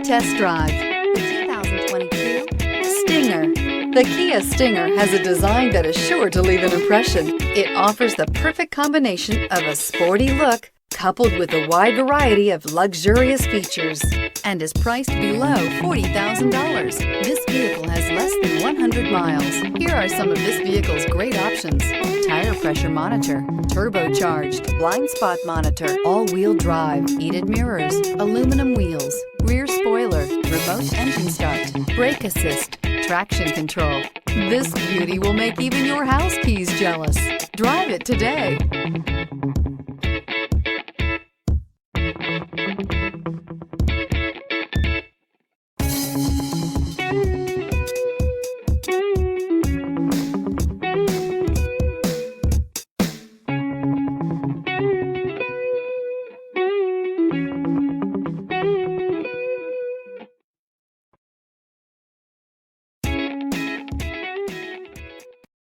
Come test drive the 2022 Stinger. The Kia Stinger has a design that is sure to leave an impression. It offers the perfect combination of a sporty look coupled with a wide variety of luxurious features and is priced below $40,000. This vehicle has less than 100 miles. Here are some of this vehicle's great options: tire pressure monitor, turbocharged, blind spot monitor, all-wheel drive, heated mirrors, aluminum wheels, rear spoiler, remote engine start, brake assist, traction control. This beauty will make even your house keys jealous. Drive it today.